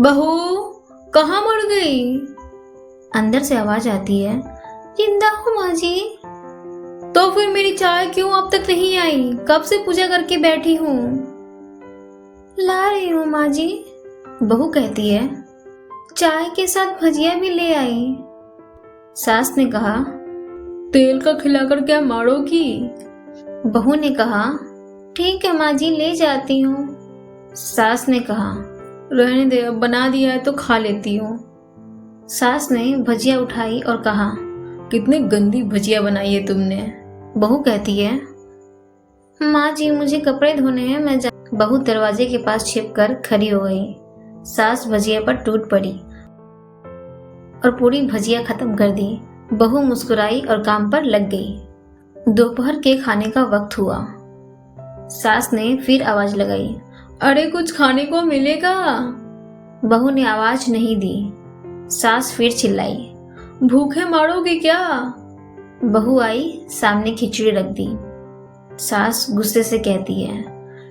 बहू कहाँ मर गई? अंदर से आवाज आती है। जिंदा हूँ माँ जी। तो फिर मेरी चाय क्यों अब तक नहीं आई? कब से पूजा करके बैठी हूँ। ला रही हूँ माँ जी, बहू कहती है। चाय के साथ भजिया भी ले आई। सास ने कहा, तेल का खिलाकर क्या मारोगी? बहू ने कहा, ठीक है माँ जी, ले जाती हूँ। सास ने कहा, रहने दे, अब बना दिया है तो खा लेती हूँ। सास ने भजिया उठाई और कहा, कितनी गंदी भजिया बनाई है तुमने। बहू कहती है, माँ जी मुझे कपड़े धोने हैं, मैं जा। बहू दरवाजे के पास छिपकर खड़ी हो गई। सास भजिया पर टूट पड़ी और पूरी भजिया खत्म कर दी। बहू मुस्कुराई और काम पर लग गई। दोपहर के खाने का वक्त हुआ। सास ने फिर आवाज लगाई, अरे कुछ खाने को मिलेगा? बहू ने आवाज नहीं दी। सास फिर चिल्लाई, भूखे मारोगे क्या? बहू आई, सामने खिचड़ी रख दी। सास गुस्से से कहती है,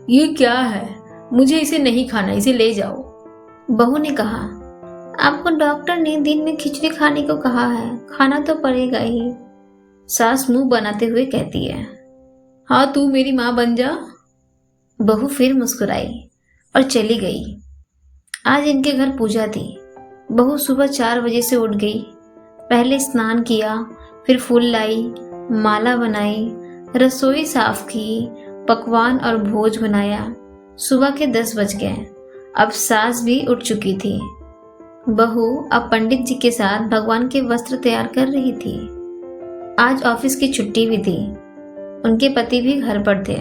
ये क्या है? मुझे इसे नहीं खाना, इसे ले जाओ। बहू ने कहा, आपको डॉक्टर ने दिन में खिचड़ी खाने को कहा है, खाना तो पड़ेगा ही। सास मुंह बनाते हुए कहती है, हाँ तू मेरी माँ बन जा। बहू फिर मुस्कुराई और चली गई। आज इनके घर पूजा थी। बहू सुबह 4 बजे से उठ गई। पहले स्नान किया, फिर फूल लाई, माला बनाई, रसोई साफ की, पकवान और भोज बनाया। सुबह के 10 बज गए। अब सास भी उठ चुकी थी। बहू अब पंडित जी के साथ भगवान के वस्त्र तैयार कर रही थी। आज ऑफिस की छुट्टी भी थी। उनके पति भी घर पर थे।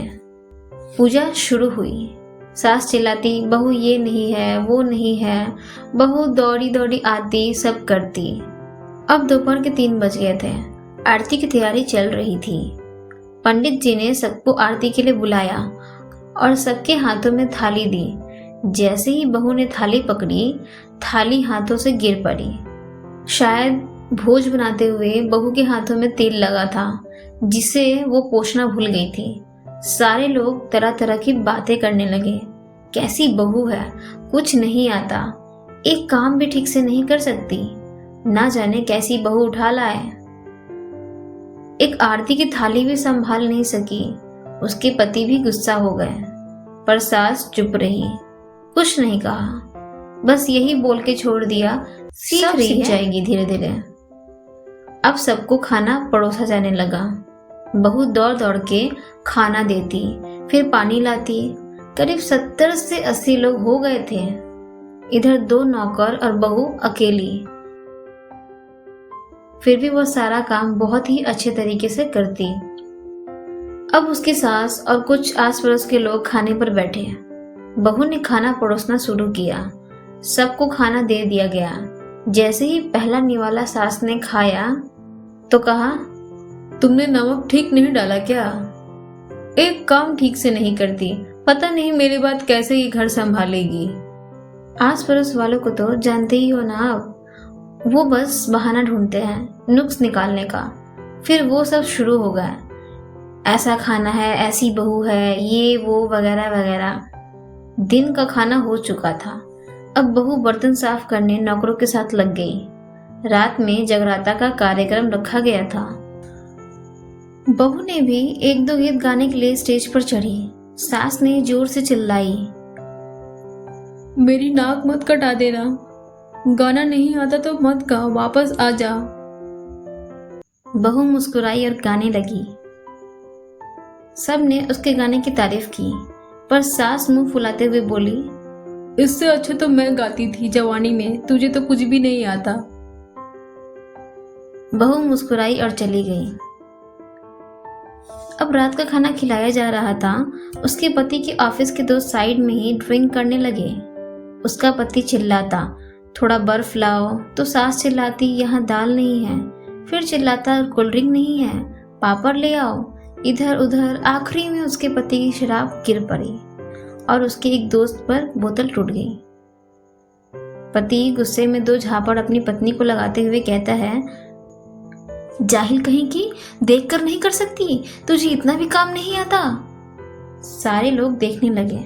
पूजा शुरू हुई। सास चिल्लाती, बहू ये नहीं है, वो नहीं है। बहू दौड़ी दौड़ी आती, सब करती। अब दोपहर के 3 बज गए थे। आरती की तैयारी चल रही थी। पंडित जी ने सबको आरती के लिए बुलाया और सबके हाथों में थाली दी। जैसे ही बहू ने थाली पकड़ी, थाली हाथों से गिर पड़ी। शायद भोज बनाते हुए बहू के हाथों में तेल लगा था, जिसे वो पोंछना भूल गई थी। सारे लोग तरह तरह की बातें करने लगे। कैसी बहू है, कुछ नहीं आता, एक काम भी ठीक से नहीं कर सकती, ना जाने कैसी बहू उठा लाए। एक आरती की थाली भी संभाल नहीं सकी। उसके पति भी गुस्सा हो गए, पर सास चुप रही, कुछ नहीं कहा, बस यही बोल के छोड़ दिया, सीख जाएगी धीरे धीरे। अब सबको खाना परोसा जाने लगा। बहू दौड़ दौड़ के खाना देती, फिर पानी लाती। करीब 70 से 80 लोग हो गए थे। इधर 2 नौकर और बहू अकेली। फिर भी वह सारा काम बहुत ही अच्छे तरीके से करती। अब उसकी सास और कुछ आस पड़ोस के लोग खाने पर बैठे। बहू ने खाना परोसना शुरू किया। सबको खाना दे दिया गया। जैसे ही पहला निवाला सास ने खाया तो कहा, तुमने नमक ठीक नहीं डाला क्या? एक काम ठीक से नहीं करती, पता नहीं मेरे बाद कैसे ये घर संभालेगी। आस पड़ोस वालों को तो जानते ही हो ना आप, वो बस बहाना ढूंढते हैं नुक्स निकालने का। फिर वो सब शुरू हो गया, ऐसा खाना है, ऐसी बहू है, ये वो वगैरह वगैरह। दिन का खाना हो चुका था। अब बहू बर्तन साफ करने नौकरों के साथ लग गई। रात में जगराता का कार्यक्रम रखा गया था। बहू ने भी 1-2 गीत गाने के लिए स्टेज पर चढ़ी। सास ने जोर से चिल्लाई, मेरी नाक मत कटा देना, गाना नहीं आता तो मत गा, वापस आ जा। बहू मुस्कुराई और गाने लगी। सब ने उसके गाने की तारीफ की, पर सास मुंह फुलाते हुए बोली, इससे अच्छा तो मैं गाती थी जवानी में, तुझे तो कुछ भी नहीं आता। बहू मुस्कुराई और चली गई। अब रात का खाना खिलाया जा रहा था। उसके पति के ऑफिस के दोस्त साइड में ही ड्रिंक करने लगे। उसका पति चिल्लाता, थोड़ा बर्फ लाओ, तो सास चिल्लाती, यहाँ दाल नहीं है। फिर चिल्लाता, कोल्ड ड्रिंक नहीं है, पापड़ ले आओ। इधर उधर आखिरी में उसके पति की शराब गिर पड़ी और उसके एक दोस्त पर बोतल टूट गई। पति गुस्से में 2 झापड़ अपनी पत्नी को लगाते हुए कहता है, जाहिल कहीं की, देखकर नहीं कर सकती, तुझे इतना भी काम नहीं आता। सारे लोग देखने लगे।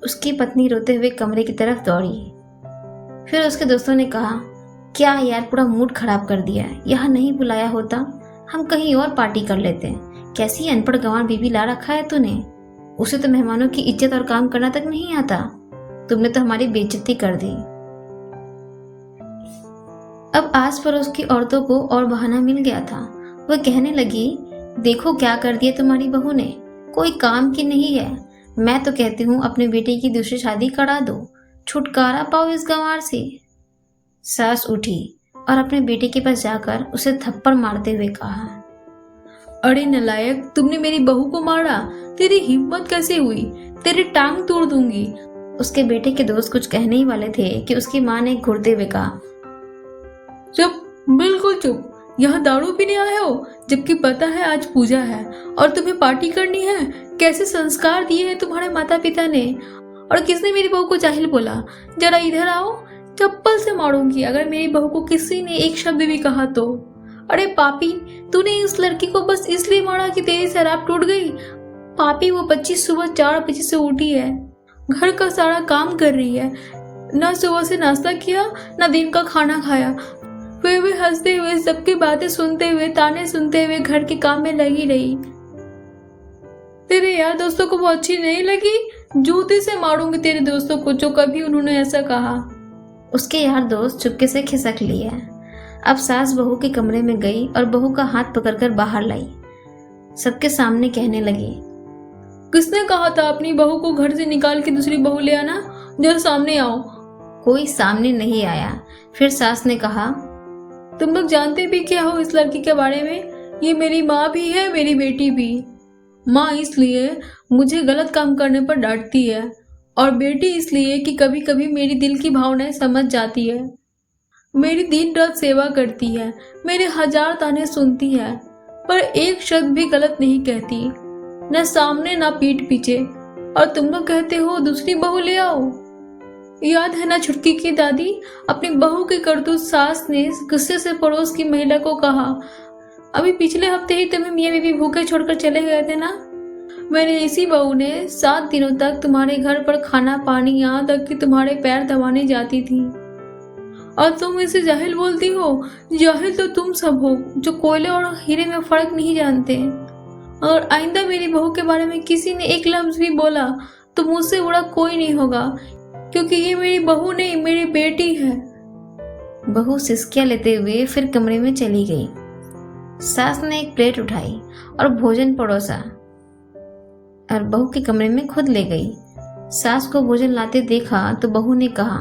उसकी पत्नी रोते हुए कमरे की तरफ दौड़ी। फिर उसके दोस्तों ने कहा, क्या यार, पूरा मूड खराब कर दिया है, यहाँ नहीं बुलाया होता, हम कहीं और पार्टी कर लेते। कैसी अनपढ़ गंवार बीवी ला रखा है तूने, उसे तो मेहमानों की इज्जत और काम करना तक नहीं आता। तुमने तो हमारी बेइज्जती कर दी। अब आस पड़ोस की औरतों को और बहाना मिल गया था। वह कहने लगी, देखो क्या कर दिया तुम्हारी बहू ने, कोई काम की नहीं है। मैं तो कहती हूँ अपने बेटे की दूसरी शादी करा दो, छुटकारा पाओ इस गंवार से। सास उठी और अपने बेटे के पास जाकर उसे थप्पड़ मारते हुए कहा, अरे नलायक, तुमने मेरी बहू को मारा, तेरी हिम्मत कैसे हुई, तेरी टांग तोड़ दूंगी। उसके बेटे के दोस्त कुछ कहने ही वाले थे कि उसकी माँ ने घुरते हुए कहा, चुप, बिल्कुल चुप, यहाँ दारू पीने आए हो, जबकि पता है आज पूजा है और तुम्हें पार्टी करनी है। कैसे संस्कार दिए हैं तुम्हारे माता पिता ने। और किसने मेरी बहू को जाहिल बोला, जरा इधर आओ, चप्पल से मारूंगी अगर मेरी बहू को किसी ने एक शब्द भी कहा तो। अरे पापी, तूने इस लड़की को बस इसलिए मारा कि तेरी शराब टूट गई। पापी, वो बच्ची सुबह 4 बजे से उठी है, घर का सारा काम कर रही है, ना सुबह से नाश्ता किया ना दिन का खाना खाया। फिर भी हंसते हुए, सबकी बातें सुनते हुए, ताने सुनते हुए घर के काम में लगी रही। तेरे यार दोस्तों को वो अच्छी नहीं लगी, जूते से मारूंगी तेरे दोस्तों को जो कभी उन्होंने ऐसा कहा। उसके यार दोस्त चुपके से खिसक लिए। अब सास बहू के कमरे में गई और बहू का हाथ पकड़कर बाहर लाई। सबके सामने कहने लगी, किसने कहा था अपनी बहू को घर से निकाल के दूसरी बहू ले आना, जरा सामने आओ। कोई सामने नहीं आया। फिर सास ने कहा, तुम लोग जानते भी क्या हो इस लड़की के बारे में, ये मेरी माँ भी है, मेरी बेटी भी। माँ इसलिए मुझे गलत काम करने पर डांटती है और बेटी इसलिए कि कभी कभी मेरी दिल की भावनाएं समझ जाती है। मेरी दिन रात सेवा करती है, मेरे 1000 ताने सुनती है, पर एक शब्द भी गलत नहीं कहती, न सामने न पीठ पीछे। और तुम लोग कहते हो दूसरी बहू ले आओ। याद है ना छुटकी की दादी, अपनी बहू की करतूत सास ने गुस्से से पड़ोस की महिला को कहा, अभी पिछले हफ्ते ही तुम्हें मियाँ बीवी भूखे छोड़कर चले गए थे ना। मैंने इसी बहू ने 7 दिनों तक तुम्हारे घर पर खाना पानी, यहाँ तक कि तुम्हारे पैर दबाने जाती थी, और तुम इसे जाहिल बोलती हो। जाहिल तो तुम सब हो जो कोयले और हीरे में फर्क नहीं जानते। और आइंदा मेरी बहू के बारे में किसी ने एक लफ्ज भी बोला तो मुझसे बुरा कोई नहीं होगा, क्योंकि ये मेरी बहू नहीं, मेरी बेटी है। बहू सिसकियां लेते हुए फिर कमरे में चली गई। सास ने एक प्लेट उठाई और भोजन परोसा और बहू के कमरे में खुद ले गई। सास को भोजन लाते देखा तो बहू ने कहा,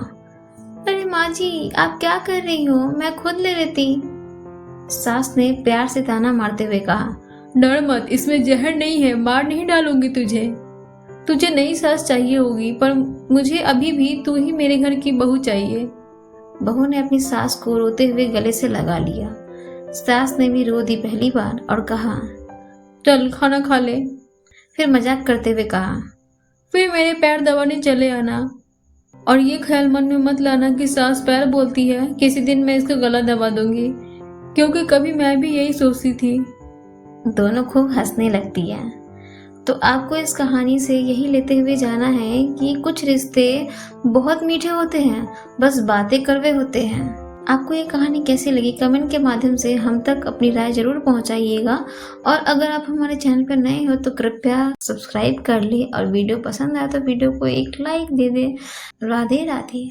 अरे माँ जी, आप क्या कर रही हो, मैं खुद ले लेती। सास ने प्यार से ताना मारते हुए कहा, डर मत, इसमें जहर नहीं है, मार नहीं डालूंगी तुझे। तुझे नई सास चाहिए होगी, पर मुझे अभी भी तू ही मेरे घर की बहू चाहिए। बहू ने अपनी सास को रोते हुए गले से लगा लिया। सास ने भी रो दी पहली बार और कहा, चल खाना खा ले। फिर मजाक करते हुए कहा, फिर मेरे पैर दबाने चले आना, और ये ख्याल मन में मत लाना कि सास पैर बोलती है, किसी दिन मैं इसका गला दबा दूंगी, क्योंकि कभी मैं भी यही सोचती थी। दोनों खूब हंसने लगती है। तो आपको इस कहानी से यही लेते हुए जाना है कि कुछ रिश्ते बहुत मीठे होते हैं, बस बातें कड़वे होते हैं। आपको ये कहानी कैसी लगी कमेंट के माध्यम से हम तक अपनी राय जरूर पहुंचाइएगा। और अगर आप हमारे चैनल पर नए हो तो कृपया सब्सक्राइब कर ले, और वीडियो पसंद आए तो वीडियो को एक like they they. Radhe Radhe.